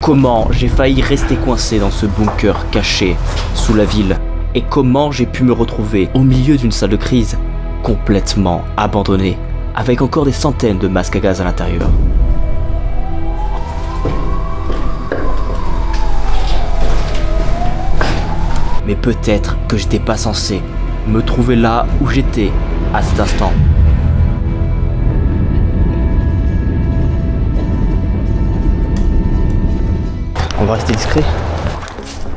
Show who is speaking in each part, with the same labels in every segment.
Speaker 1: Comment j'ai failli rester coincé dans ce bunker caché sous la ville? Et comment j'ai pu me retrouver au milieu d'une salle de crise complètement abandonnée, avec encore des centaines de masques à gaz à l'intérieur? Mais peut-être que j'étais pas censé me trouver là où j'étais à cet instant. On va rester discret.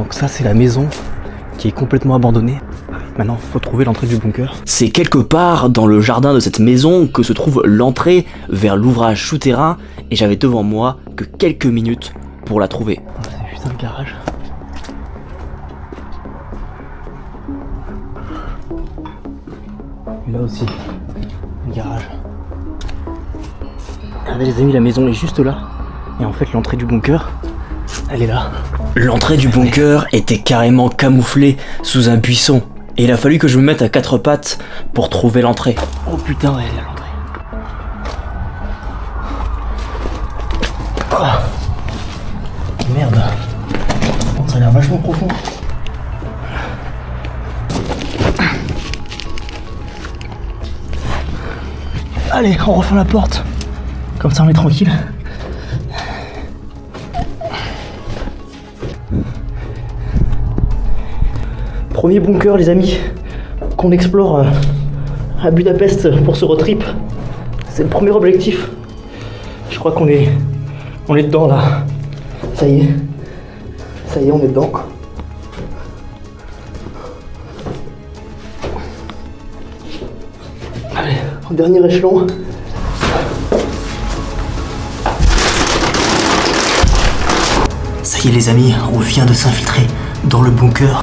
Speaker 1: Donc ça c'est la maison qui est complètement abandonnée. Maintenant faut trouver l'entrée du bunker. C'est quelque part dans le jardin de cette maison que se trouve l'entrée vers l'ouvrage souterrain et j'avais devant moi que quelques minutes pour la trouver. C'est juste un garage. Et là aussi, un garage. Regardez les amis, la maison est juste là. Et en fait l'entrée du bunker, elle est là. L'entrée du bunker était carrément camouflée sous un buisson. Et il a fallu que je me mette à quatre pattes pour trouver l'entrée. Oh putain, ouais, elle est à l'entrée. Oh. Merde. Oh, ça a l'air vachement profond. Allez, on referme la porte. Comme ça on est tranquille. Premier bunker les amis qu'on explore à Budapest pour ce road trip. C'est le premier objectif. Je crois qu'on est dedans là. Ça y est, on est dedans. Allez, au dernier échelon. Ça y est les amis, on vient de s'infiltrer dans le bunker.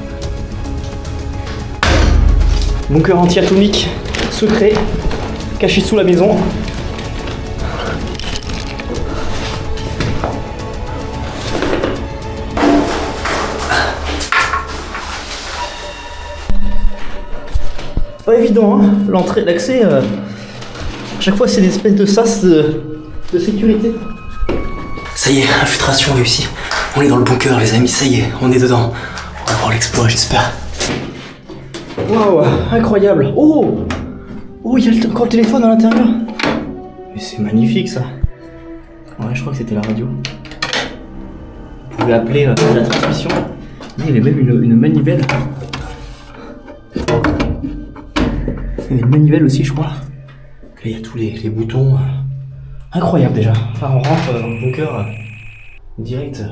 Speaker 1: Bunker anti-atomique, secret, caché sous la maison. Pas évident, hein, l'entrée, l'accès, à chaque fois c'est des espèces de sas de sécurité. Ça y est, infiltration réussie. On est dans le bunker les amis, ça y est, on est dedans. On va voir l'exploit j'espère. Waouh, incroyable. Oh, il y a encore le téléphone à l'intérieur. Mais c'est magnifique ça. Ouais, je crois que c'était la radio. Vous pouvez appeler la transmission. Il y avait même une manivelle. Il y a une manivelle aussi, je crois. Là, il y a tous les boutons. Incroyable déjà. Enfin, on rentre dans le bunker direct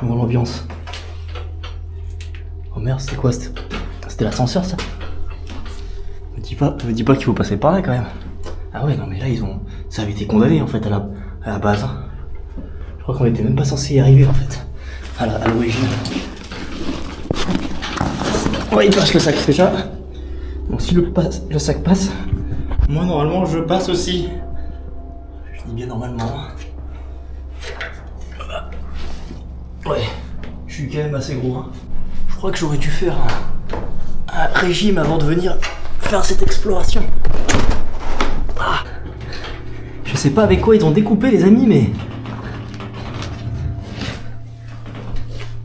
Speaker 1: dans l'ambiance. Oh merde, c'était quoi? C'était l'ascenseur ça? Me dis pas qu'il faut passer par là quand même. Ah ouais non mais là ça avait été condamné en fait à la base. Hein. Je crois qu'on était même pas censé y arriver en fait. À l'origine. Ouais il passe le sac déjà. Donc si le sac passe, moi normalement je passe aussi. Je dis bien normalement. Ouais, je suis quand même assez gros. Hein. Je crois que j'aurais dû faire un régime avant de venir faire cette exploration. Ah. Je sais pas avec quoi ils ont découpé les amis mais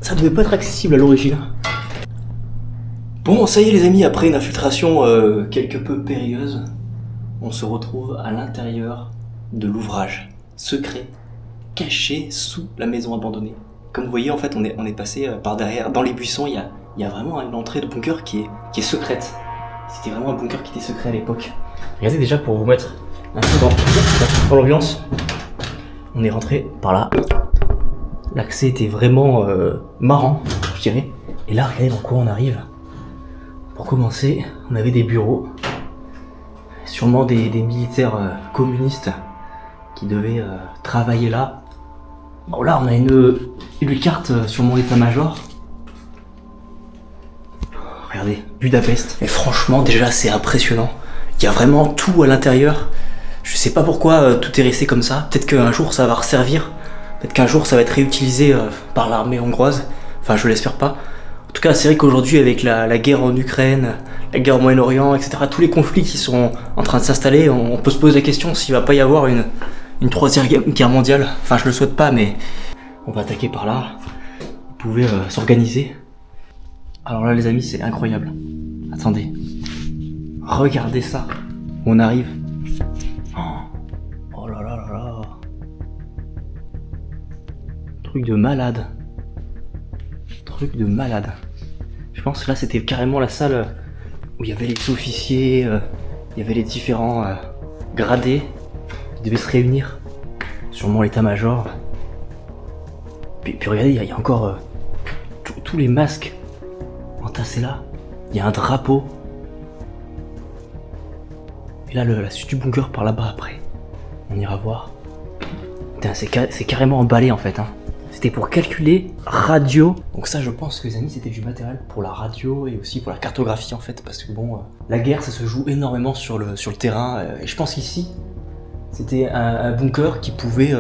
Speaker 1: ça devait pas être accessible à l'origine. Bon ça y est les amis, après une infiltration quelque peu périlleuse, on se retrouve à l'intérieur de l'ouvrage secret caché sous la maison abandonnée. Comme vous voyez en fait on est passé par derrière, dans les buissons il y a vraiment une entrée de bunker qui est secrète. C'était vraiment un bunker qui était secret à l'époque. Regardez déjà pour vous mettre un peu dans l'ambiance. On est rentré par là. L'accès était vraiment marrant, je dirais. Et là, regardez dans quoi on arrive. Pour commencer, on avait des bureaux. Sûrement des militaires communistes qui devaient travailler là. Bon là, on a une carte sur mon état-major. Regardez, Budapest. Et franchement, déjà, c'est impressionnant. Il y a vraiment tout à l'intérieur. Je sais pas pourquoi tout est resté comme ça. Peut-être qu'un jour, ça va resservir. Peut-être qu'un jour, ça va être réutilisé par l'armée hongroise. Enfin, je l'espère pas. En tout cas, c'est vrai qu'aujourd'hui, avec la guerre en Ukraine, la guerre au Moyen-Orient, etc., tous les conflits qui sont en train de s'installer, on peut se poser la question s'il va pas y avoir une troisième guerre mondiale. Enfin, je le souhaite pas, mais On va attaquer par là. Vous pouvez s'organiser. Alors là les amis, c'est incroyable. Attendez. Regardez ça. On arrive. Oh là là là là. Truc de malade. Truc de malade. Je pense que là c'était carrément la salle où il y avait les officiers, il y avait les différents gradés qui devaient se réunir. Sûrement l'état-major. Puis regardez, il y a encore tous les masques entassés là. Il y a un drapeau. Et là, la suite du bunker par là-bas après. On ira voir. Putain, c'est carrément emballé en fait. Hein. C'était pour calculer radio. Donc ça, je pense que les amis, c'était du matériel pour la radio et aussi pour la cartographie en fait. Parce que bon, la guerre, ça se joue énormément sur le terrain. Et je pense qu'ici, c'était un bunker qui pouvait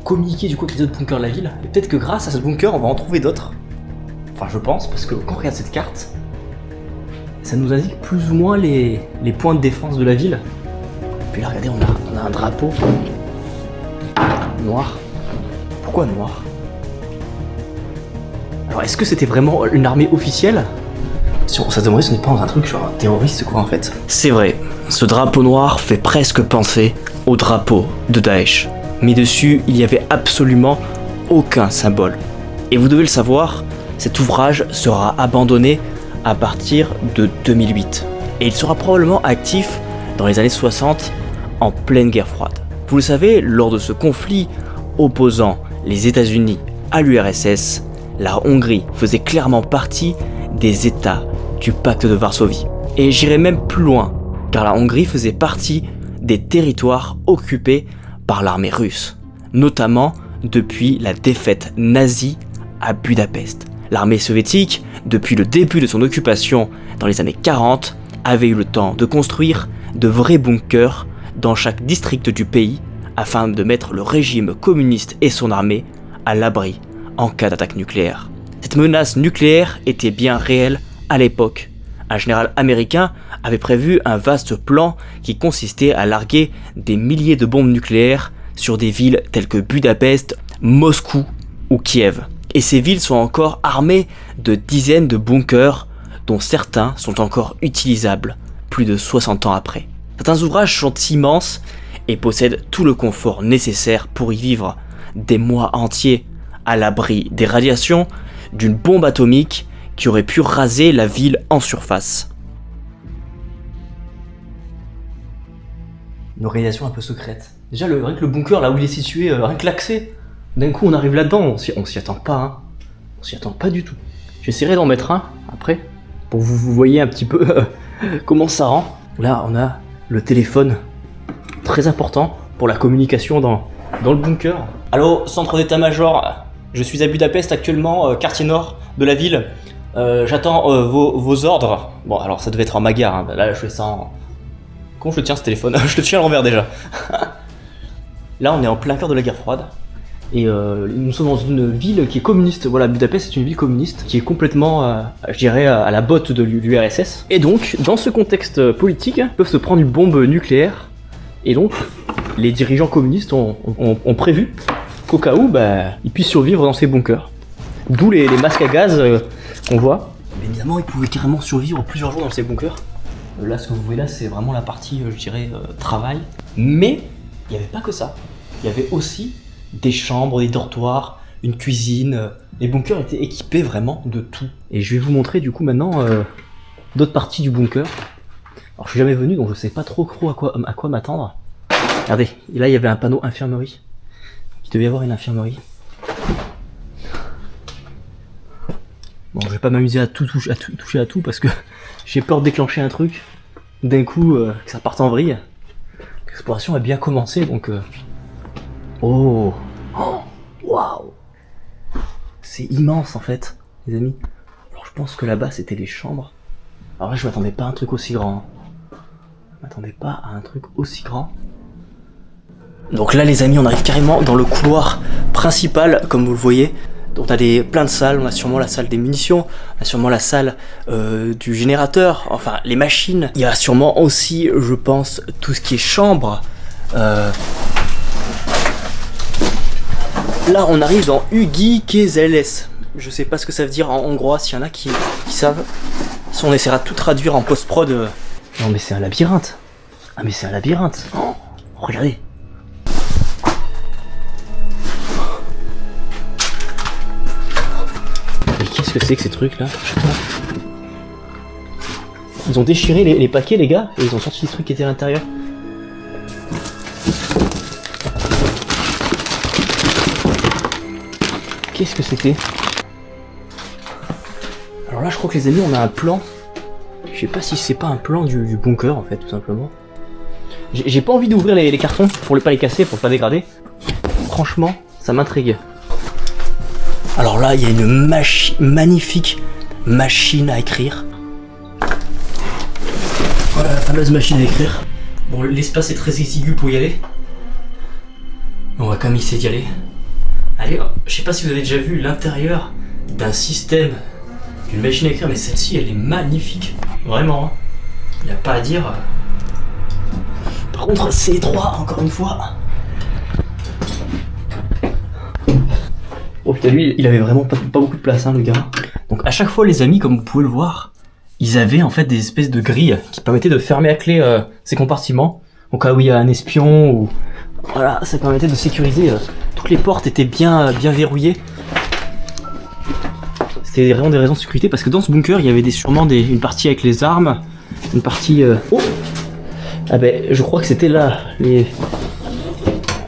Speaker 1: communiquer du coup avec les autres bunkers de la ville. Et peut-être que grâce à ce bunker, on va en trouver d'autres. Enfin, je pense, parce que quand on regarde cette carte, ça nous indique plus ou moins les points de défense de la ville. Puis là, regardez, on a un drapeau noir. Pourquoi noir? Alors, est-ce que c'était vraiment une armée officielle? Si on se demandait si on n'est pas dans un truc genre un terroriste quoi en fait. C'est vrai, ce drapeau noir fait presque penser au drapeau de Daesh. Mais dessus, il n'y avait absolument aucun symbole. Et vous devez le savoir, cet ouvrage sera abandonné à partir de 2008. Et il sera probablement actif dans les années 60 en pleine guerre froide. Vous le savez, lors de ce conflit opposant les États-Unis à l'URSS, la Hongrie faisait clairement partie des États du pacte de Varsovie. Et j'irai même plus loin, car la Hongrie faisait partie des territoires occupés par l'armée russe, notamment depuis la défaite nazie à Budapest. L'armée soviétique, depuis le début de son occupation dans les années 40, avait eu le temps de construire de vrais bunkers dans chaque district du pays afin de mettre le régime communiste et son armée à l'abri en cas d'attaque nucléaire. Cette menace nucléaire était bien réelle à l'époque. Un général américain avait prévu un vaste plan qui consistait à larguer des milliers de bombes nucléaires sur des villes telles que Budapest, Moscou ou Kiev. Et ces villes sont encore armées de dizaines de bunkers dont certains sont encore utilisables plus de 60 ans après. Certains ouvrages sont immenses et possèdent tout le confort nécessaire pour y vivre des mois entiers à l'abri des radiations d'une bombe atomique qui aurait pu raser la ville en surface. Une organisation un peu secrète. Déjà, rien que le bunker, là où il est situé, rien que l'accès, d'un coup on arrive là-dedans, on s'y attend pas, hein. On s'y attend pas du tout. J'essaierai d'en mettre un, après, pour que vous voyez un petit peu comment ça rend. Là, on a le téléphone, très important pour la communication dans le bunker. Allô, centre d'état-major, je suis à Budapest actuellement, quartier nord de la ville. J'attends vos ordres. Bon, alors ça devait être en Magyar, hein. Là je fais ça en... Comment je le tiens ce téléphone? Je le tiens à l'envers déjà. Là on est en plein cœur de la guerre froide. Et nous sommes dans une ville qui est communiste. Voilà, Budapest c'est une ville communiste qui est complètement, je dirais, à la botte de l'URSS. Et donc, dans ce contexte politique, ils peuvent se prendre une bombe nucléaire. Et donc, les dirigeants communistes ont prévu qu'au cas où, ils puissent survivre dans ces bunkers. D'où les masques à gaz qu'on voit. Mais évidemment, ils pouvaient carrément survivre plusieurs jours dans ces bunkers. Là, ce que vous voyez là, c'est vraiment la partie, je dirais, travail. Mais il n'y avait pas que ça. Il y avait aussi des chambres, des dortoirs, une cuisine. Les bunkers étaient équipés vraiment de tout. Et je vais vous montrer du coup maintenant d'autres parties du bunker. Alors je suis jamais venu, donc je sais pas trop à quoi m'attendre. Regardez, et là il y avait un panneau infirmerie. Il devait y avoir une infirmerie. Bon, je vais pas m'amuser à toucher à tout parce que j'ai peur de déclencher un truc d'un coup que ça parte en vrille. L'exploration a bien commencé donc. Oh, waouh, c'est immense en fait, les amis. Alors je pense que là-bas c'était les chambres. Alors là je m'attendais pas à un truc aussi grand. Je m'attendais pas à un truc aussi grand. Donc là les amis, on arrive carrément dans le couloir principal, comme vous le voyez. Donc on a plein de salles, on a sûrement la salle des munitions, on a sûrement la salle du générateur, enfin les machines. Il y a sûrement aussi, je pense, tout ce qui est chambre. Là, on arrive dans Ugi Kezeles. Je sais pas ce que ça veut dire en hongrois, s'il y en a qui savent. Si on essaiera de tout traduire en post-prod. Non, mais c'est un labyrinthe. Ah, mais c'est un labyrinthe. Oh, regardez. Mais qu'est-ce que c'est que ces trucs là? Ils ont déchiré les paquets, les gars, et ils ont sorti les trucs qui étaient à l'intérieur. Qu'est-ce que c'était? Alors là, je crois que les amis, on a un plan. Je sais pas si c'est pas un plan du bunker, en fait, tout simplement. J'ai pas envie d'ouvrir les cartons pour pas les casser, pour pas dégrader. Franchement, ça m'intrigue. Alors là, il y a une magnifique machine à écrire. Voilà la fameuse machine à écrire. Bon, l'espace est très exigu pour y aller. On va quand même essayer d'y aller. Allez, je sais pas si vous avez déjà vu l'intérieur d'un système d'une machine à écrire, mais celle-ci, elle est magnifique. Vraiment. Il n'y a pas à dire. Par contre, c'est étroit, encore une fois. Oh putain, lui, il avait vraiment pas beaucoup de place, hein, le gars. Donc à chaque fois, les amis, comme vous pouvez le voir, ils avaient en fait des espèces de grilles qui permettaient de fermer à clé ces compartiments. Au cas où il y a un espion ou... Voilà, ça permettait de sécuriser. Toutes les portes étaient bien verrouillées. C'était vraiment des raisons de sécurité parce que dans ce bunker, il y avait sûrement une partie avec les armes, une partie... Oh, ah ben, je crois que c'était là,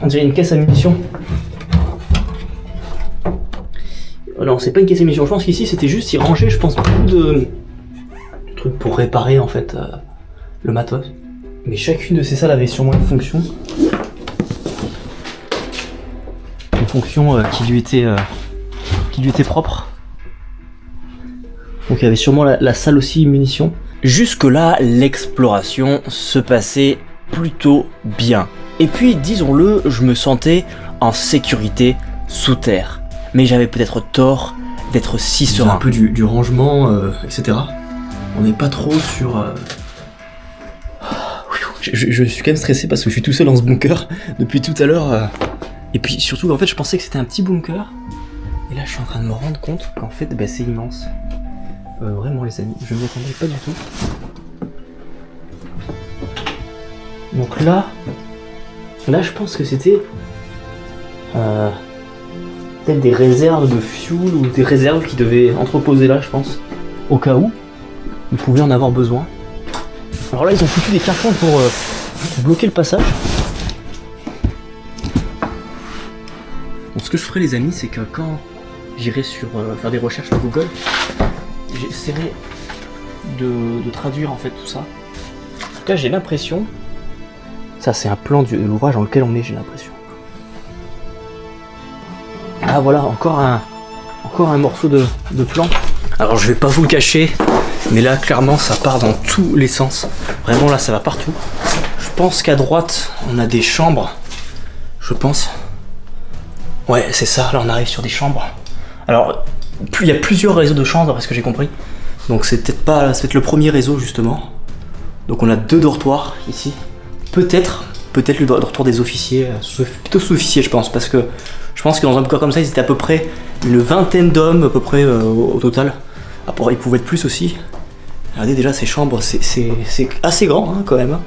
Speaker 1: on dirait une caisse à munitions. Non, c'est pas une caisse à munitions, je pense qu'ici c'était juste, ils rangeaient, je pense, beaucoup de trucs pour réparer en fait le matos. Mais chacune de ces salles avait sûrement une fonction. Une fonction qui lui était propre. Donc il y avait sûrement la salle aussi munitions. Jusque-là, l'exploration se passait plutôt bien. Et puis, disons-le, je me sentais en sécurité sous terre. Mais j'avais peut-être tort d'être si serein. Un peu du rangement, etc. On n'est pas trop sur... Je suis quand même stressé parce que je suis tout seul dans ce bunker depuis tout à l'heure. Et puis surtout, en fait, je pensais que c'était un petit bunker. Et là, je suis en train de me rendre compte qu'en fait, bah, c'est immense. Vraiment, les amis, je ne m'y attendais pas du tout. Donc là, je pense que c'était peut-être des réserves de fuel ou des réserves qui devaient entreposer là, je pense, au cas où ils pouvaient en avoir besoin. Alors là, ils ont foutu des cartons pour bloquer le passage. Bon, ce que je ferai, les amis, c'est que quand j'irai faire des recherches sur Google, j'essaierai de traduire en fait tout ça. En tout cas, j'ai l'impression, ça c'est un plan de l'ouvrage dans lequel on est, j'ai l'impression. Ah voilà, encore un morceau de plan. Alors je vais pas vous le cacher, mais là clairement ça part dans tous les sens. Vraiment là ça va partout. Je pense qu'à droite on a des chambres. Je pense. Ouais c'est ça, là on arrive sur des chambres. Alors il y a plusieurs réseaux de chambres parce que j'ai compris. Donc c'est peut-être le premier réseau justement. Donc on a 2 dortoirs ici. Peut-être le dortoir des officiers. Plutôt sous-officiers je pense, parce que je pense que dans un bunker comme ça ils étaient à peu près une vingtaine d'hommes à peu près au total. Après, ils pouvaient être plus aussi. Regardez déjà ces chambres, c'est assez grand hein, quand même.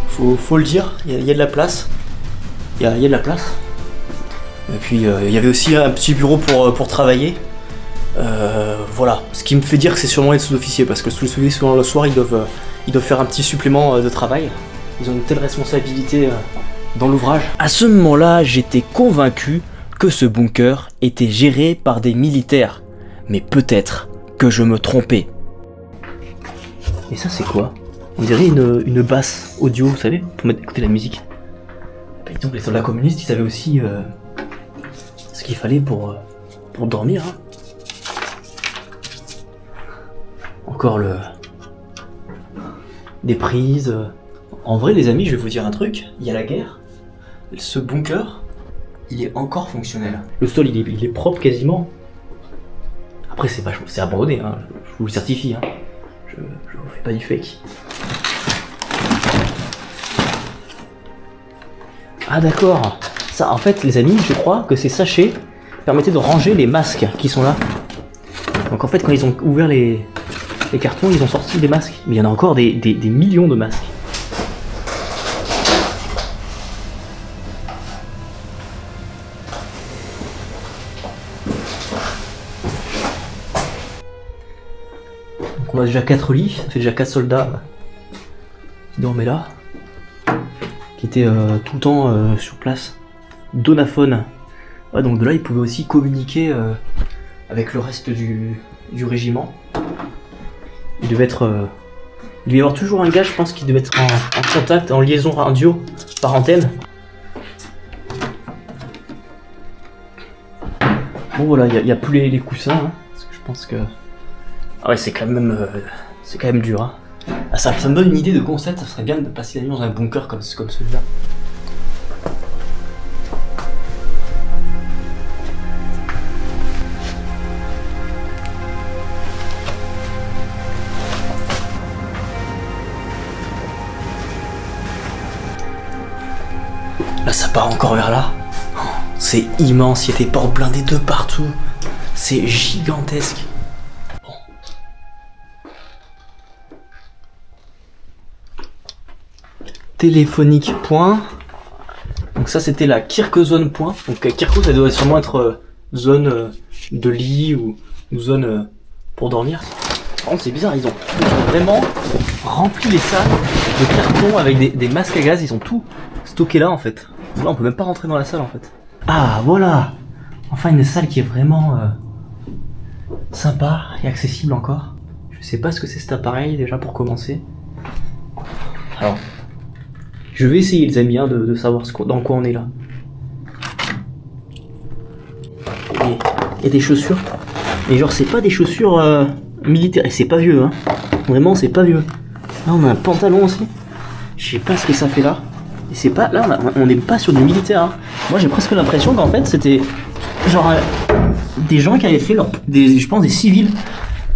Speaker 1: Faut le dire, il y a de la place. Il y a de la place. Et puis il y avait aussi un petit bureau pour travailler. Voilà, ce qui me fait dire que c'est sûrement les sous-officiers, parce que les sous-officiers souvent le soir ils doivent faire un petit supplément de travail. Ils ont une telle responsabilité dans l'ouvrage. À ce moment-là, j'étais convaincu que ce bunker était géré par des militaires. Mais peut-être que je me trompais. Et ça c'est quoi? On dirait une basse audio, vous savez, pour écouter la musique. Bah, donc les soldats communistes, ils savaient aussi ce qu'il fallait pour dormir. Hein. Encore des prises. En vrai les amis, je vais vous dire un truc, il y a la guerre, ce bunker, il est encore fonctionnel. Le sol il est propre quasiment. Après c'est abandonné, hein. Je vous le certifie, hein. Je vous fais pas du fake. Ah d'accord, ça en fait les amis, je crois que ces sachets, permettait de ranger les masques qui sont là. Donc en fait, quand ils ont ouvert les cartons, ils ont sorti des masques. Mais il y en a encore des millions de masques. Donc on a déjà 4 lits, ça fait déjà 4 soldats qui dormaient là. Qui étaient tout le temps sur place. Donaphone. Ouais, donc de là, ils pouvaient aussi communiquer avec le reste du régiment. Il devait y avoir toujours un gars, je pense, qui devait être en contact, en liaison radio par antenne. Bon voilà, il n'y a plus les coussins, hein, parce que je pense que... Ah ouais, c'est quand même dur. Hein. Ah, ça me donne une idée de concept, ça serait bien de passer la nuit dans un bunker comme celui-là. Là, ça part encore vers là. Oh, c'est immense, il y a des portes blindées de partout. C'est gigantesque. Bon. Téléphonique point. Donc ça, c'était la Kirkozone point. Donc Kirko, ça doit sûrement être zone de lit ou zone pour dormir. Par contre, c'est bizarre, ils ont vraiment rempli les salles de cartons avec des masques à gaz. Ils ont tout stocké là en fait. Là, on peut même pas rentrer dans la salle en fait. Ah voilà. Enfin une salle qui est vraiment sympa et accessible encore. Je sais pas ce que c'est cet appareil déjà pour commencer. Alors, je vais essayer les amis de savoir dans quoi on est là. Et des chaussures. Mais genre c'est pas des chaussures militaires. Et c'est pas vieux hein. Vraiment c'est pas vieux. Là on a un pantalon aussi. Je sais pas ce que ça fait là. Et c'est pas... Là on n'est pas sur du militaire hein. Moi j'ai presque l'impression qu'en fait c'était genre des gens qui avaient fait je pense des civils.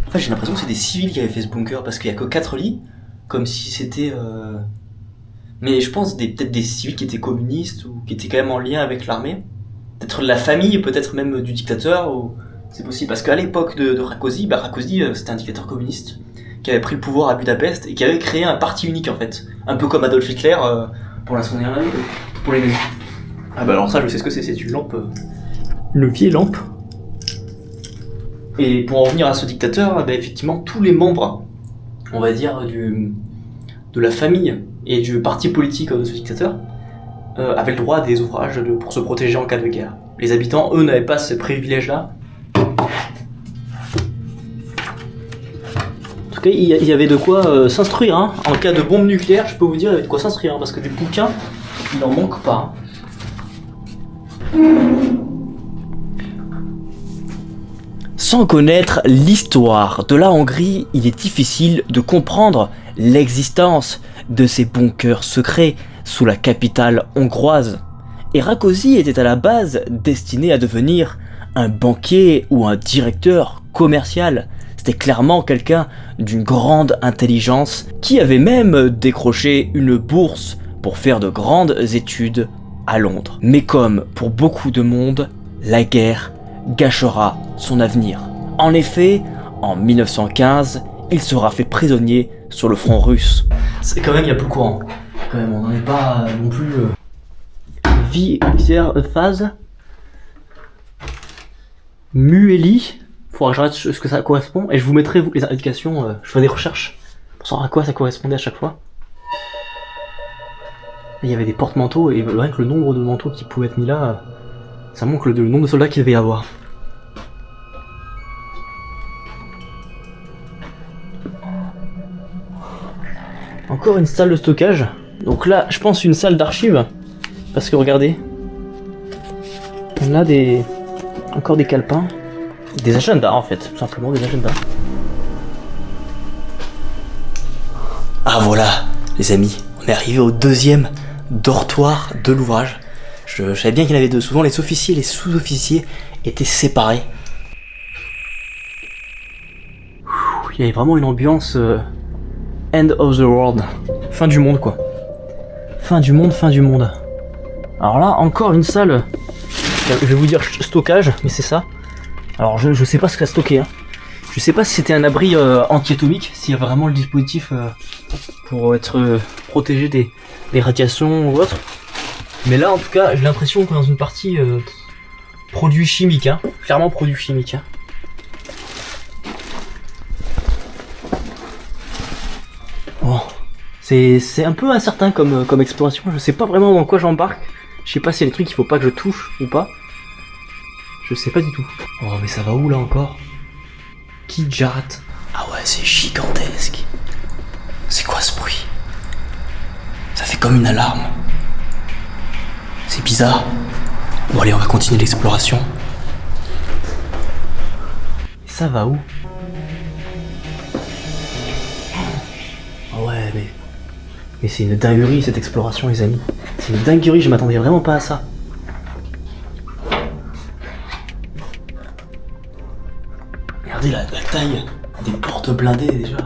Speaker 1: En fait j'ai l'impression que c'est des civils qui avaient fait ce bunker parce qu'il y a que 4 lits. Comme si c'était... Mais je pense peut-être des civils qui étaient communistes ou qui étaient quand même en lien avec l'armée. Peut-être de la famille, peut-être même du dictateur. Ou... C'est possible parce qu'à l'époque de Rákosi, Rákosi c'était un dictateur communiste qui avait pris le pouvoir à Budapest et qui avait créé un parti unique en fait. Un peu comme Adolf Hitler pour la Seconde Guerre mondiale, pour les nazis. Ah bah alors ça je sais ce que c'est une lampe. Une vieille lampe. Et pour en revenir à ce dictateur, bah effectivement tous les membres, on va dire, de la famille et du parti politique de ce dictateur avaient le droit à des ouvrages pour se protéger en cas de guerre. Les habitants, eux, n'avaient pas ce privilège-là. En tout cas, il y avait de quoi s'instruire. Hein. En cas de bombe nucléaire, je peux vous dire, il y avait de quoi s'instruire. Hein, parce que du bouquin, il n'en manque pas. Sans connaître l'histoire de la Hongrie, il est difficile de comprendre l'existence de ces bunkers secrets sous la capitale hongroise. Et Rákosi était à la base destiné à devenir un banquier ou un directeur commercial. C'était clairement quelqu'un d'une grande intelligence qui avait même décroché une bourse pour faire de grandes études à Londres. Mais comme pour beaucoup de monde, la guerre gâchera son avenir. En effet, en 1915, il sera fait prisonnier sur le front russe. C'est quand même, il y a plus courant. Quand même, on n'en est pas non plus... Vie phase. Mueli. Faudra que je regarde ce que ça correspond. Et je vous mettrai les indications. Je ferai des recherches pour savoir à quoi ça correspondait à chaque fois. Et il y avait des porte-manteaux. Et rien que le nombre de manteaux qui pouvaient être mis là, ça montre le nombre de soldats qu'il devait y avoir. Encore une salle de stockage. Donc là, je pense une salle d'archives. Parce que regardez, on a encore des calepins, des agendas en fait, tout simplement des agendas. Ah voilà, les amis, on est arrivé au deuxième dortoir de l'ouvrage. Je savais bien qu'il y en avait deux. Souvent les officiers et les sous-officiers étaient séparés. Il y avait vraiment une ambiance end of the world, fin du monde quoi. Fin du monde, fin du monde. Alors là, encore une salle Je vais vous dire stockage, mais c'est ça. Alors je sais pas ce qu'il a stocké. Hein. Je sais pas si c'était un abri anti-atomique, s'il y a vraiment le dispositif pour être protégé des radiations ou autre. Mais là en tout cas j'ai l'impression qu'on est dans une partie produits chimiques, hein. Clairement produits chimiques. Hein. Bon. C'est un peu incertain comme exploration, je sais pas vraiment dans quoi j'embarque. Je sais pas s'il y a des trucs qu'il faut pas que je touche ou pas. Je sais pas du tout. Oh mais ça va où là encore? Gujarat. Ah ouais c'est gigantesque. C'est quoi ce bruit? Ça fait comme une alarme. C'est bizarre. Bon allez on va continuer l'exploration. Ça va où? Ouais mais c'est une dinguerie cette exploration les amis. C'est une dinguerie, je m'attendais vraiment pas à ça. Regardez la taille des portes blindées déjà.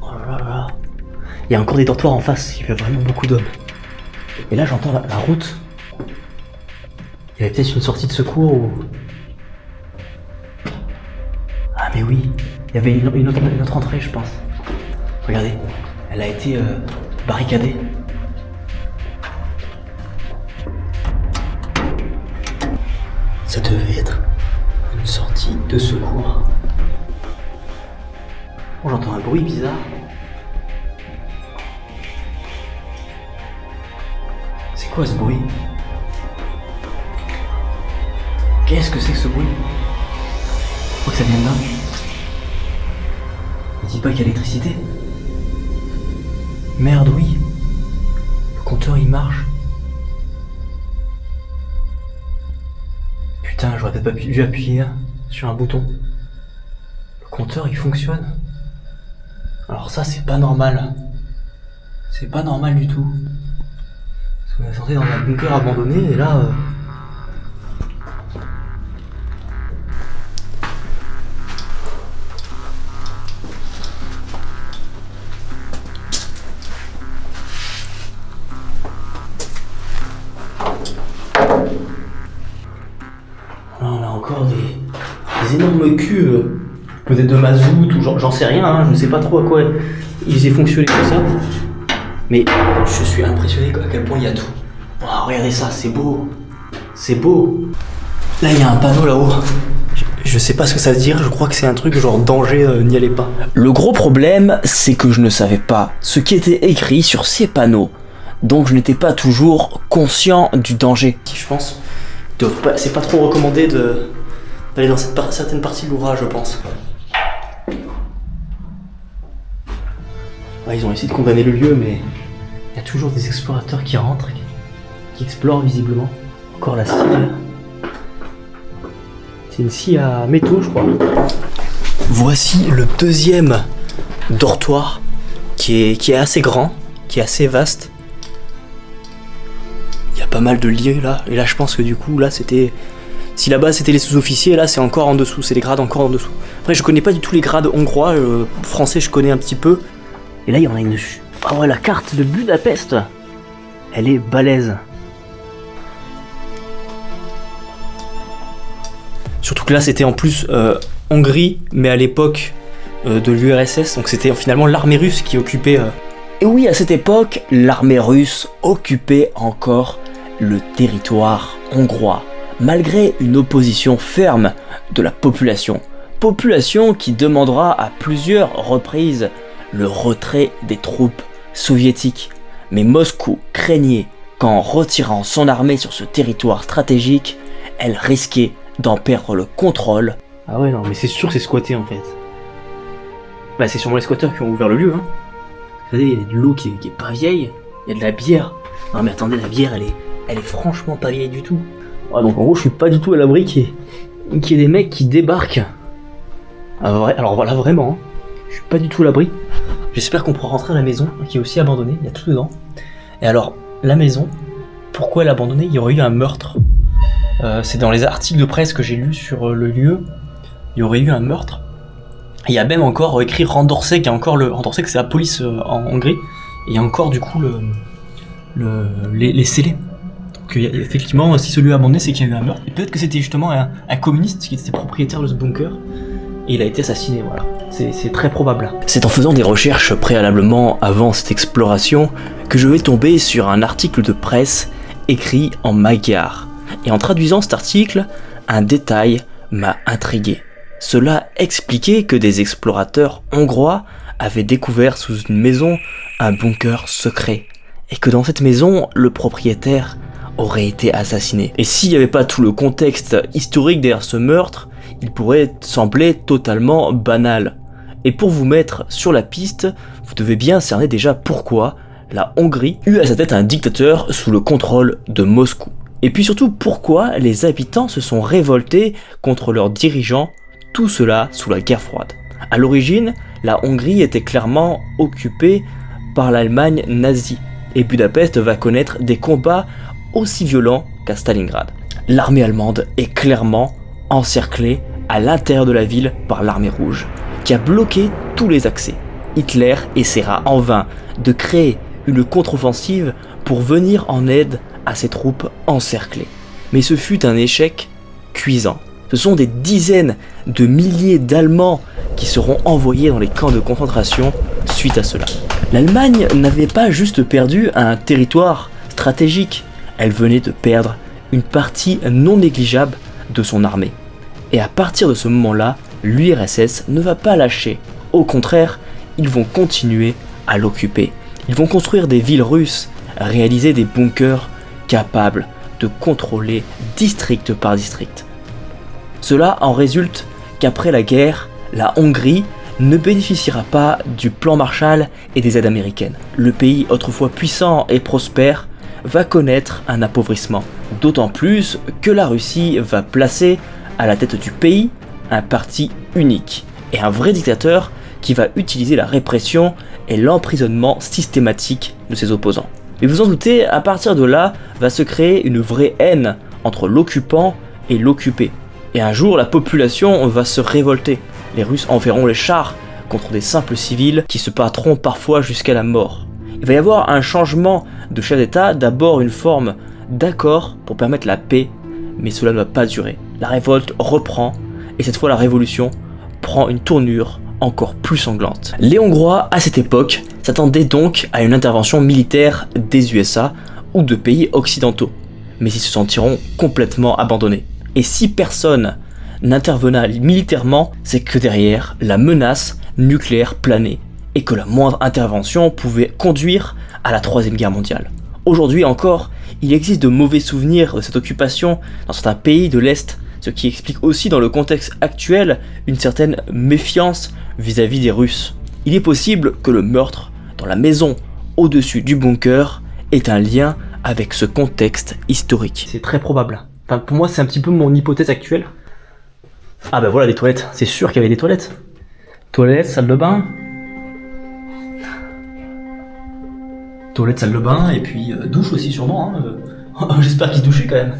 Speaker 1: Oh là là. Il y a encore des dortoirs en face, il y a vraiment beaucoup d'hommes. Et là j'entends la route. Il y avait peut-être une sortie de secours ou... Ah mais oui, il y avait une autre entrée je pense. Regardez, elle a été barricadée. Ça devait être une sortie de secours. Oh, j'entends un bruit bizarre. C'est quoi ce bruit? Qu'est-ce que c'est que ce bruit? Je crois que ça vient de là. Ne dites pas qu'il y a l'électricité. Merde, oui. Le compteur il marche. Putain, j'aurais peut-être pas dû appuyer sur un bouton. Le compteur il fonctionne. Alors ça c'est pas normal. C'est pas normal du tout. Parce qu'on est sorti dans un bunker abandonné et là... On a encore des énormes culs, peut-être de mazout ou j'en sais rien, hein, je ne sais pas trop à quoi ils faisaient fonctionner tout ça. Mais je suis impressionné à quel point il y a tout. Oh, regardez ça, c'est beau. C'est beau. Là il y a un panneau là-haut. Je sais pas ce que ça veut dire, je crois que c'est un truc genre danger, n'y allez pas.
Speaker 2: Le gros problème, c'est que je ne savais pas ce qui était écrit sur ces panneaux. Donc je n'étais pas toujours conscient du danger.
Speaker 1: Je pense. C'est pas trop recommandé d'aller dans certaines parties de l'ouvrage, je pense. Ouais, ils ont essayé de condamner le lieu, mais il y a toujours des explorateurs qui rentrent, qui explorent visiblement. Encore la scie. C'est une scie à métaux, je crois. Voici le deuxième dortoir qui est assez grand, qui est assez vaste. Il y a pas mal de lits là, et là je pense que du coup là c'était... Si là-bas c'était les sous-officiers, là c'est encore en dessous, c'est les grades encore en dessous. Après je connais pas du tout les grades hongrois, français je connais un petit peu. Et là il y en a une... Ah ouais, la carte de Budapest, elle est balèze. Surtout que là c'était en plus Hongrie, mais à l'époque de l'URSS, donc c'était finalement l'armée russe qui occupait...
Speaker 2: Et oui, à cette époque, l'armée russe occupait encore le territoire hongrois, malgré une opposition ferme de la population. Population qui demandera à plusieurs reprises le retrait des troupes soviétiques. Mais Moscou craignait qu'en retirant son armée sur ce territoire stratégique, elle risquait d'en perdre le contrôle.
Speaker 1: Ah ouais non mais c'est sûr que c'est squatté en fait. Bah c'est sûrement les squatteurs qui ont ouvert le lieu hein. Vous savez, il y a de l'eau qui est pas vieille, il y a de la bière. Non mais attendez, la bière elle est franchement pas vieille du tout. Ah, donc en gros je suis pas du tout à l'abri qu'il y ait des mecs qui débarquent. Alors voilà vraiment, hein. Je suis pas du tout à l'abri. J'espère qu'on pourra rentrer à la maison, qui est aussi abandonnée, il y a tout dedans. Et alors, la maison, pourquoi elle est abandonnée? Il y aurait eu un meurtre. C'est dans les articles de presse que j'ai lus sur le lieu, il y aurait eu un meurtre. Il y a même encore écrit Rendorsek, qui est encore le Rendorsek, c'est la police en Hongrie. Et il y a encore du coup les scellés. Effectivement, si celui a abandonné, c'est qu'il y a eu un meurtre. Et peut-être que c'était justement un communiste qui était propriétaire de ce bunker. Et il a été assassiné, voilà. C'est très probable.
Speaker 2: C'est en faisant des recherches préalablement avant cette exploration que je vais tomber sur un article de presse écrit en magyar. Et en traduisant cet article, un détail m'a intrigué. Cela expliquait que des explorateurs hongrois avaient découvert sous une maison un bunker secret. Et que dans cette maison, le propriétaire aurait été assassiné. Et s'il n'y avait pas tout le contexte historique derrière ce meurtre, il pourrait sembler totalement banal. Et pour vous mettre sur la piste, vous devez bien cerner déjà pourquoi la Hongrie eut à sa tête un dictateur sous le contrôle de Moscou. Et puis surtout pourquoi les habitants se sont révoltés contre leurs dirigeants, tout cela sous la guerre froide. À l'origine, la Hongrie était clairement occupée par l'Allemagne nazie, et Budapest va connaître des combats aussi violents qu'à Stalingrad. L'armée allemande est clairement encerclée à l'intérieur de la ville par l'armée rouge, qui a bloqué tous les accès. Hitler essaiera en vain de créer une contre-offensive pour venir en aide à ses troupes encerclées. Mais ce fut un échec cuisant. Ce sont des dizaines de milliers d'Allemands qui seront envoyés dans les camps de concentration suite à cela. L'Allemagne n'avait pas juste perdu un territoire stratégique, elle venait de perdre une partie non négligeable de son armée. Et à partir de ce moment-là, l'URSS ne va pas lâcher. Au contraire, ils vont continuer à l'occuper. Ils vont construire des villes russes, réaliser des bunkers capables de contrôler district par district. Cela en résulte qu'après la guerre, la Hongrie ne bénéficiera pas du plan Marshall et des aides américaines. Le pays autrefois puissant et prospère va connaître un appauvrissement. D'autant plus que la Russie va placer à la tête du pays un parti unique et un vrai dictateur qui va utiliser la répression et l'emprisonnement systématique de ses opposants. Mais vous en doutez, à partir de là va se créer une vraie haine entre l'occupant et l'occupé. Et un jour, la population va se révolter. Les Russes enverront les chars contre des simples civils qui se battront parfois jusqu'à la mort. Il va y avoir un changement de chef d'État, d'abord une forme d'accord pour permettre la paix, mais cela ne va pas durer. La révolte reprend, et cette fois la révolution prend une tournure encore plus sanglante. Les Hongrois, à cette époque, s'attendaient donc à une intervention militaire des USA ou de pays occidentaux, mais ils se sentiront complètement abandonnés. Et si personne n'intervenait militairement, c'est que derrière, la menace nucléaire planait, et que la moindre intervention pouvait conduire à la Troisième Guerre mondiale. Aujourd'hui encore, il existe de mauvais souvenirs de cette occupation dans certains pays de l'Est, ce qui explique aussi dans le contexte actuel une certaine méfiance vis-à-vis des Russes. Il est possible que le meurtre dans la maison au-dessus du bunker ait un lien avec ce contexte historique.
Speaker 1: C'est très probable. Enfin, pour moi, c'est un petit peu mon hypothèse actuelle. Ah bah voilà, des toilettes. C'est sûr qu'il y avait des toilettes. Toilettes, salle de bain. Toilette, salle de bain, et puis douche aussi sûrement. Hein. J'espère qu'ils se douchaient quand même.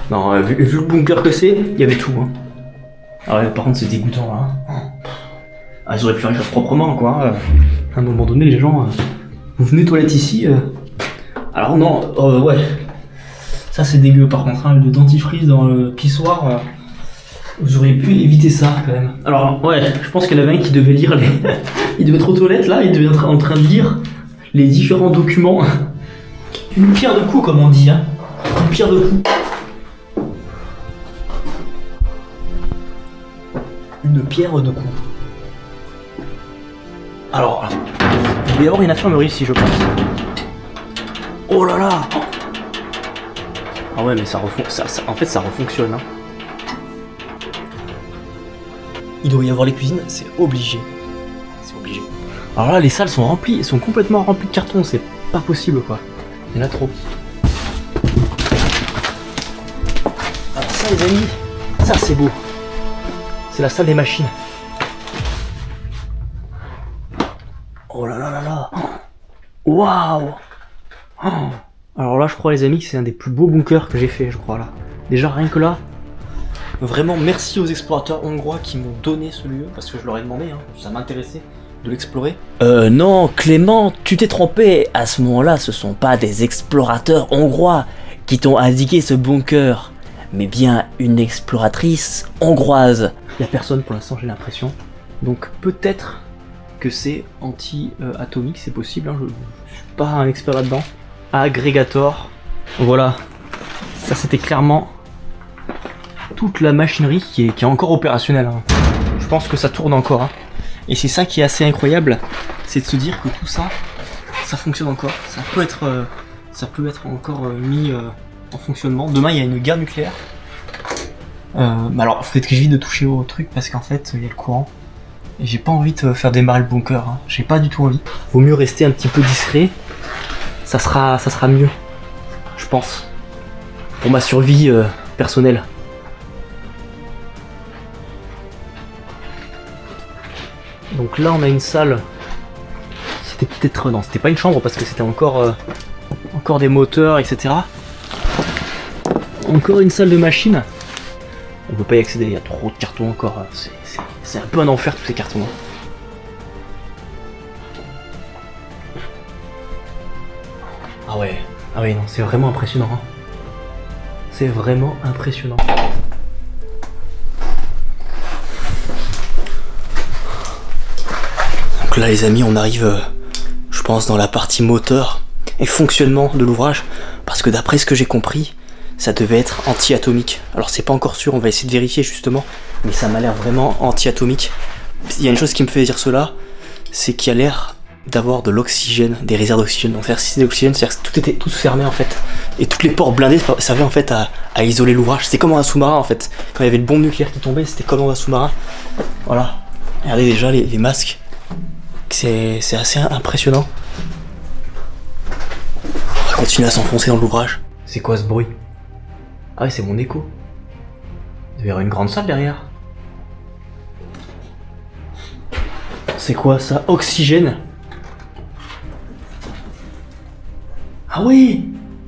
Speaker 1: Non, vu le bunker que c'est, il y avait tout. Hein. Ah ouais, par contre c'est dégoûtant là. Ah, ils auraient pu faire les choses proprement quoi. À un moment donné, les gens, vous venez toilette ici. Alors non, ouais. Ça c'est dégueu par contre, hein, le dentifrice dans le pissoir. Vous auriez pu éviter ça quand même. Alors ouais, je pense qu'il y en avait un qui devait lire les... il devait être aux toilettes là, il devait être en train de lire les différents documents. Une pierre de coups comme on dit, hein. Une pierre de coups. Une pierre de coups. Alors, il doit y avoir une infirmerie ici, je pense. Oh là là. Ah ouais, mais en fait, ça refonctionne. Hein. Il doit y avoir les cuisines, c'est obligé. C'est obligé. Alors là, les salles sont remplies, sont complètement remplies de cartons, c'est pas possible quoi. Il y en a trop. Alors ça, les amis, ça c'est beau. C'est la salle des machines. Oh là là là là. Waouh. Alors là, je crois les amis que c'est un des plus beaux bunkers que j'ai fait, je crois là. Déjà rien que là. Vraiment merci aux explorateurs hongrois qui m'ont donné ce lieu, parce que je leur ai demandé, hein, ça m'intéressait de l'explorer.
Speaker 2: Non, Clément, tu t'es trompé. À ce moment-là, ce sont pas des explorateurs hongrois qui t'ont indiqué ce bunker, mais bien une exploratrice hongroise.
Speaker 1: Il n'y a personne pour l'instant, j'ai l'impression. Donc peut-être que c'est anti-atomique, c'est possible, hein, je suis pas un expert là-dedans. Agrégator, voilà. Ça c'était clairement toute la machinerie qui est encore opérationnelle. Hein. Je pense que ça tourne encore. Hein. Et c'est ça qui est assez incroyable, c'est de se dire que tout ça, ça fonctionne encore. Ça peut être encore mis en fonctionnement. Demain il y a une guerre nucléaire. Mais alors peut-être que j'évite de toucher au truc parce qu'en fait il y a le courant. Et j'ai pas envie de faire démarrer le bunker. Hein. J'ai pas du tout envie. Vaut mieux rester un petit peu discret. Ça sera mieux. Je pense. Pour ma survie personnelle. Donc là on a une salle. C'était peut-être... Non, c'était pas une chambre parce que c'était encore des moteurs, etc. Encore une salle de machine. On peut pas y accéder, il y a trop de cartons encore. C'est un peu un enfer tous ces cartons. Ah ouais non, c'est vraiment impressionnant. Hein. C'est vraiment impressionnant. Donc là les amis, on arrive, je pense, dans la partie moteur et fonctionnement de l'ouvrage. Parce que d'après ce que j'ai compris, ça devait être anti-atomique. Alors c'est pas encore sûr, on va essayer de vérifier justement, mais ça m'a l'air vraiment anti-atomique. Il y a une chose qui me fait dire cela, c'est qu'il y a l'air d'avoir de l'oxygène, des réserves d'oxygène. Donc si c'est de l'oxygène, c'est-à-dire que tout était tout fermé en fait. Et toutes les portes blindées servaient en fait à isoler l'ouvrage. C'était comme un sous-marin en fait. Quand il y avait une bombe nucléaire qui tombait, c'était comme dans un sous-marin. Voilà. Regardez déjà les masques. C'est assez impressionnant. On va continuer à s'enfoncer dans l'ouvrage. C'est quoi ce bruit ? Ah ouais, c'est mon écho. Il y avoir une grande salle derrière. C'est quoi ça ? Oxygène. Ah oui,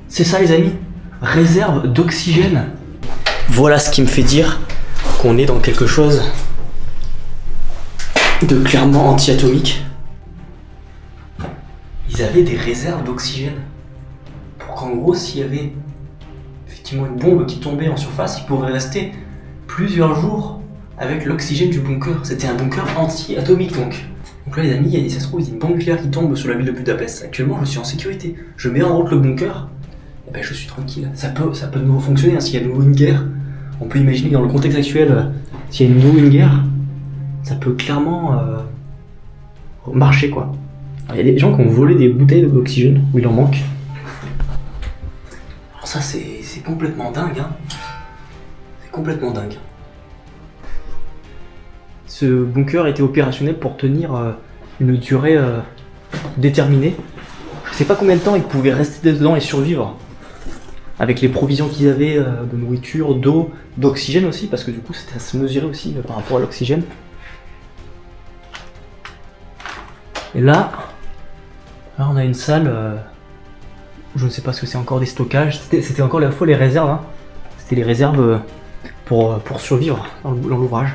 Speaker 1: c'est ça les amis. Réserve d'oxygène. Voilà ce qui me fait dire qu'on est dans quelque chose de clairement anti-atomique. Ils avaient des réserves d'oxygène. Pour qu'en gros, s'il y avait effectivement une bombe qui tombait en surface, ils pourraient rester plusieurs jours avec l'oxygène du bunker. C'était un bunker anti-atomique donc. Donc là les amis, ça se trouve, il y a une bombe nucléaire qui tombe sur la ville de Budapest. Actuellement, je suis en sécurité. Je mets en route le bunker, et ben je suis tranquille. Ça peut de nouveau fonctionner, hein. S'il y a de nouveau une guerre, on peut imaginer que dans le contexte actuel, s'il y a de nouveau une guerre, ça peut clairement marcher quoi. Alors, il y a des gens qui ont volé des bouteilles d'oxygène où il en manque. Alors ça c'est complètement dingue, hein. C'est complètement dingue. Ce bunker était opérationnel pour tenir une durée déterminée. Je sais pas combien de temps ils pouvaient rester dedans et survivre. Avec les provisions qu'ils avaient de nourriture, d'eau, d'oxygène aussi, parce que du coup c'était à se mesurer aussi par rapport à l'oxygène. Et là on a une salle, je ne sais pas ce que c'est, encore des stockages. C'était encore la fois les réserves. Hein. C'était les réserves pour survivre dans l'ouvrage.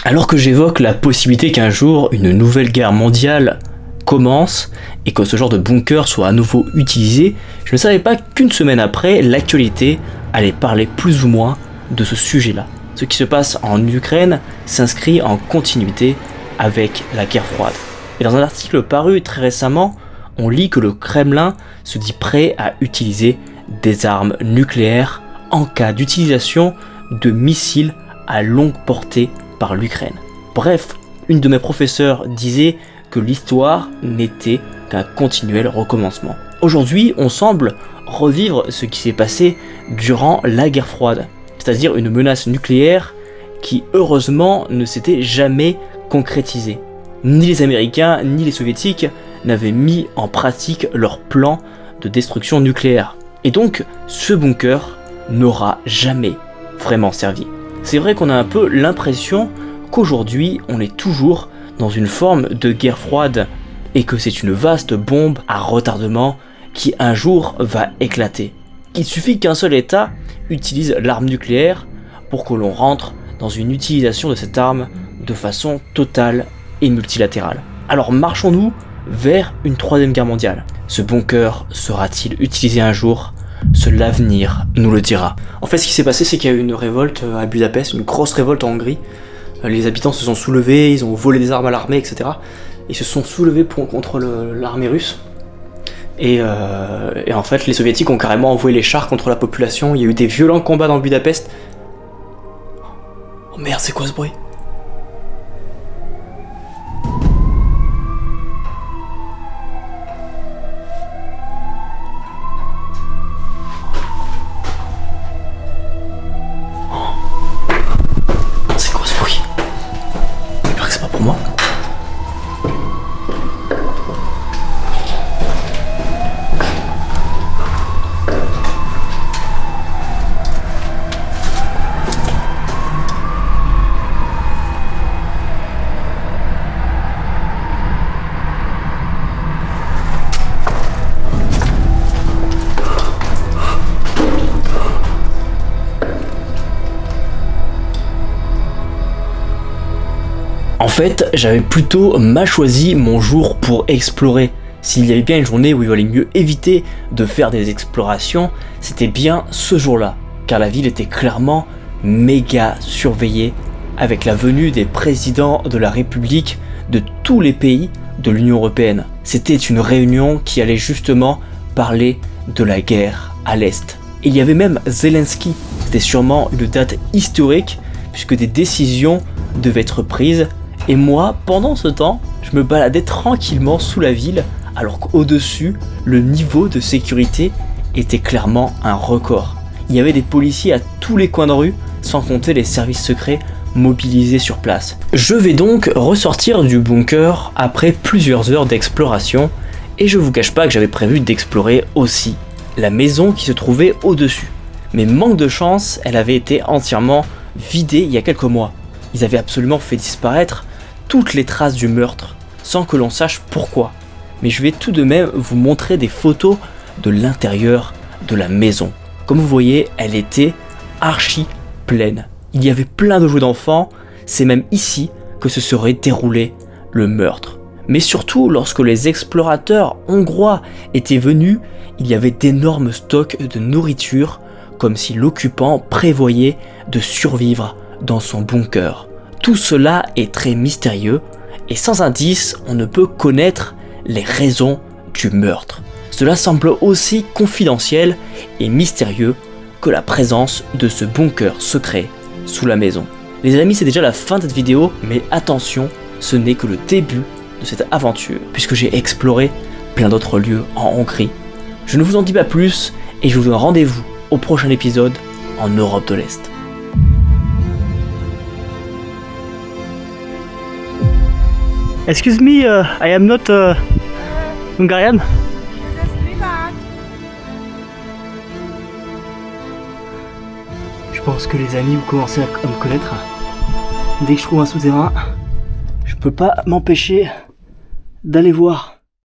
Speaker 2: Alors que j'évoque la possibilité qu'un jour une nouvelle guerre mondiale commence et que ce genre de bunker soit à nouveau utilisé, je ne savais pas qu'une semaine après, l'actualité allait parler plus ou moins de ce sujet-là. Ce qui se passe en Ukraine s'inscrit en continuité avec la guerre froide. Et dans un article paru très récemment, on lit que le Kremlin se dit prêt à utiliser des armes nucléaires en cas d'utilisation de missiles à longue portée par l'Ukraine. Bref, une de mes professeurs disait que l'histoire n'était qu'un continuel recommencement. Aujourd'hui, on semble revivre ce qui s'est passé durant la guerre froide, c'est-à-dire une menace nucléaire qui heureusement ne s'était jamais concrétisée. Ni les Américains ni les Soviétiques n'avaient mis en pratique leur plan de destruction nucléaire. Et donc, ce bunker n'aura jamais vraiment servi. C'est vrai qu'on a un peu l'impression qu'aujourd'hui, on est toujours dans une forme de guerre froide et que c'est une vaste bombe à retardement qui un jour va éclater. Il suffit qu'un seul État utilise l'arme nucléaire pour que l'on rentre dans une utilisation de cette arme de façon totale et multilatérale. Alors marchons-nous vers une troisième guerre mondiale? Ce bunker sera-t-il utilisé un jour? Seul l'avenir nous le dira. En fait, ce qui s'est passé, c'est qu'il y a eu une révolte à Budapest, une grosse révolte en Hongrie. Les habitants se sont soulevés, ils ont volé des armes à l'armée, etc. Ils se sont soulevés contre l'armée russe. Et en fait, les soviétiques ont carrément envoyé les chars contre la population. Il y a eu des violents combats dans Budapest. Oh merde, c'est quoi ce bruit? C'est quoi ce bruit? J'espère que c'est pas pour moi. En fait, j'avais plutôt mal choisi mon jour pour explorer. S'il y avait bien une journée où il valait mieux éviter de faire des explorations, c'était bien ce jour-là, car la ville était clairement méga surveillée avec la venue des présidents de la République de tous les pays de l'Union Européenne. C'était une réunion qui allait justement parler de la guerre à l'Est. Il y avait même Zelensky. C'était sûrement une date historique puisque des décisions devaient être prises. Et moi, pendant ce temps, je me baladais tranquillement sous la ville, alors qu'au-dessus, le niveau de sécurité était clairement un record. Il y avait des policiers à tous les coins de rue, sans compter les services secrets mobilisés sur place. Je vais donc ressortir du bunker après plusieurs heures d'exploration, et je vous cache pas que j'avais prévu d'explorer aussi la maison qui se trouvait au-dessus. Mais manque de chance, elle avait été entièrement vidée il y a quelques mois. Ils avaient absolument fait disparaître toutes les traces du meurtre, sans que l'on sache pourquoi. Mais je vais tout de même vous montrer des photos de l'intérieur de la maison. Comme vous voyez, elle était archi pleine. Il y avait plein de jouets d'enfants, c'est même ici que se serait déroulé le meurtre. Mais surtout, lorsque les explorateurs hongrois étaient venus, il y avait d'énormes stocks de nourriture, comme si l'occupant prévoyait de survivre dans son bunker. Tout cela est très mystérieux et sans indice, on ne peut connaître les raisons du meurtre. Cela semble aussi confidentiel et mystérieux que la présence de ce bunker secret sous la maison. Les amis, c'est déjà la fin de cette vidéo, mais attention, ce n'est que le début de cette aventure, puisque j'ai exploré plein d'autres lieux en Hongrie. Je ne vous en dis pas plus et je vous donne rendez-vous au prochain épisode en Europe de l'Est. Excuse me, I am not Hungarian. Je pense que les amis, vous commencez à me connaître. Dès que je trouve un souterrain, je peux pas m'empêcher d'aller voir.